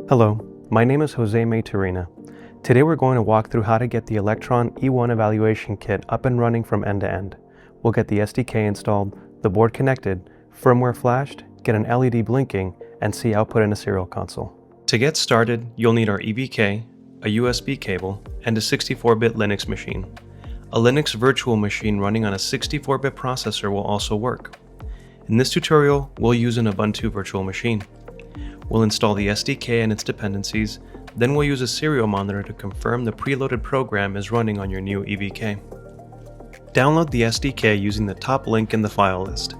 Hello, my name is Jose Maytorena. Today we're going to walk through how to get the Electron E1 Evaluation Kit up and running from end to end. We'll get the SDK installed, the board connected, firmware flashed, get an LED blinking, and see output in a serial console. To get started, you'll need our EVK, a USB cable, and a 64-bit Linux machine. A Linux virtual machine running on a 64-bit processor will also work. In this tutorial, we'll use an Ubuntu virtual machine. We'll install the SDK and its dependencies, then we'll use a serial monitor to confirm the preloaded program is running on your new EVK. Download the SDK using the top link in the file list.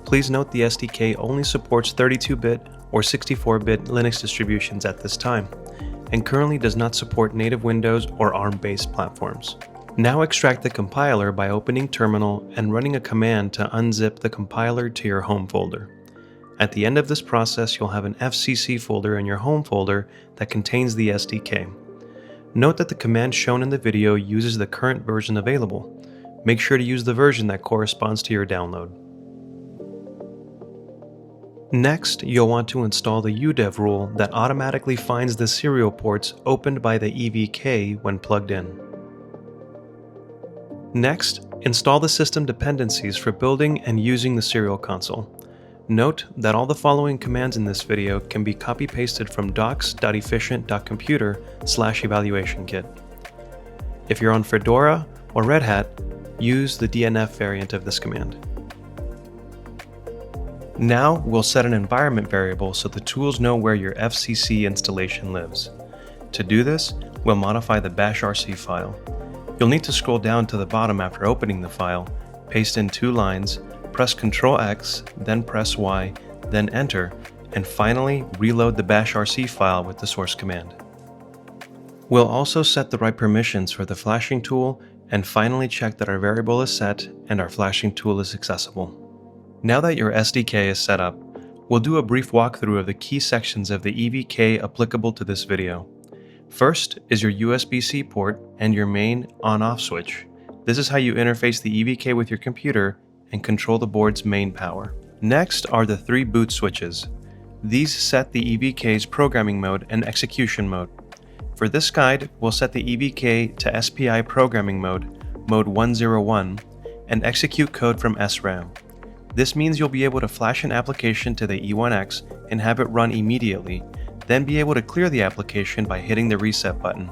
Please note the SDK only supports 32-bit or 64-bit Linux distributions at this time, and currently does not support native Windows or ARM-based platforms. Now extract the compiler by opening Terminal and running a command to unzip the compiler to your home folder. At the end of this process, you'll have an FCC folder in your home folder that contains the SDK. Note that the command shown in the video uses the current version available. Make sure to use the version that corresponds to your download. Next, you'll want to install the udev rule that automatically finds the serial ports opened by the EVK when plugged in. Next, install the system dependencies for building and using the serial console. Note that all the following commands in this video can be copy-pasted from docs.efficient.computer/evaluation-kit. If you're on Fedora or Red Hat, use the DNF variant of this command. Now we'll set an environment variable so the tools know where your FCC installation lives. To do this, we'll modify the bashrc file. You'll need to scroll down to the bottom after opening the file, paste in 2 lines, press Ctrl X, then press Y, then Enter, and finally reload the bashrc file with the source command. We'll also set the right permissions for the flashing tool and finally check that our variable is set and our flashing tool is accessible. Now that your SDK is set up, we'll do a brief walkthrough of the key sections of the EVK applicable to this video. First is your USB-C port and your main on-off switch. This is how you interface the EVK with your computer and control the board's main power. Next are the 3 boot switches. These set the EVK's programming mode and execution mode. For this guide, we'll set the EVK to SPI programming mode, mode 101, and execute code from SRAM. This means you'll be able to flash an application to the E1x and have it run immediately, then be able to clear the application by hitting the reset button.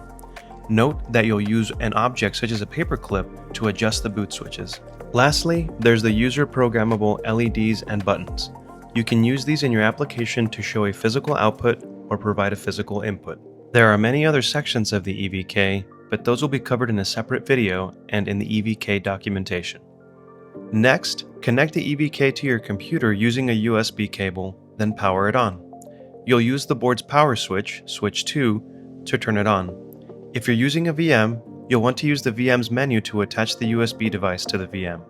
Note that you'll use an object such as a paperclip to adjust the boot switches. Lastly, there's the user programmable LEDs and buttons. You can use these in your application to show a physical output or provide a physical input. There are many other sections of the EVK, but those will be covered in a separate video and in the EVK documentation. Next, connect the EVK to your computer using a USB cable, then power it on. You'll use the board's power switch, switch 2, to turn it on. If you're using a VM, you'll want to use the VM's menu to attach the USB device to the VM.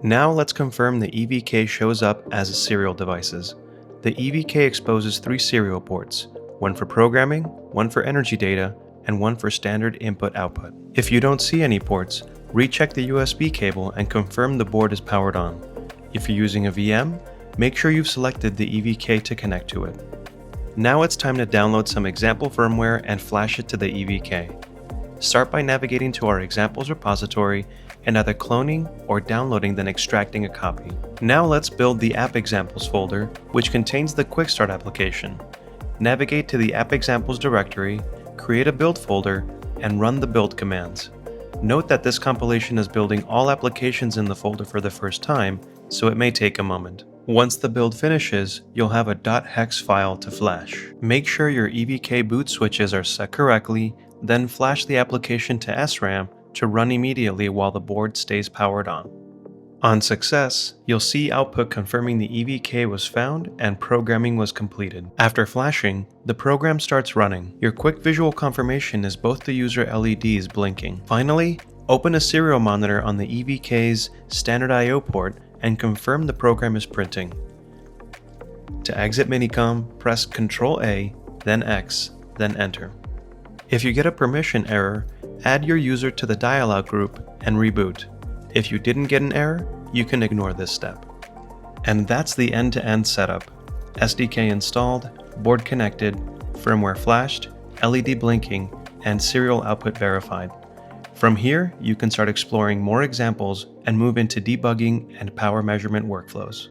Now let's confirm the EVK shows up as serial devices. The EVK exposes 3 serial ports, one for programming, one for energy data, and one for standard input-output. If you don't see any ports, recheck the USB cable and confirm the board is powered on. If you're using a VM, make sure you've selected the EVK to connect to it. Now it's time to download some example firmware and flash it to the EVK. Start by navigating to our examples repository and either cloning or downloading then extracting a copy. Now let's build the app examples folder, which contains the Quick Start application. Navigate to the app examples directory, create a build folder, and run the build commands. Note that this compilation is building all applications in the folder for the first time, so it may take a moment. Once the build finishes, you'll have a .hex file to flash. Make sure your EVK boot switches are set correctly, then flash the application to SRAM to run immediately while the board stays powered on. On success, you'll see output confirming the EVK was found and programming was completed. After flashing, the program starts running. Your quick visual confirmation is both the user LEDs blinking. Finally, open a serial monitor on the EVK's standard I/O port and confirm the program is printing. To exit Minicom, press Ctrl A, then X, then Enter. If you get a permission error, add your user to the dialog group and reboot. If you didn't get an error, you can ignore this step. And that's the end-to-end setup. SDK installed, board connected, firmware flashed, LED blinking, and serial output verified. From here, you can start exploring more examples and move into debugging and power measurement workflows.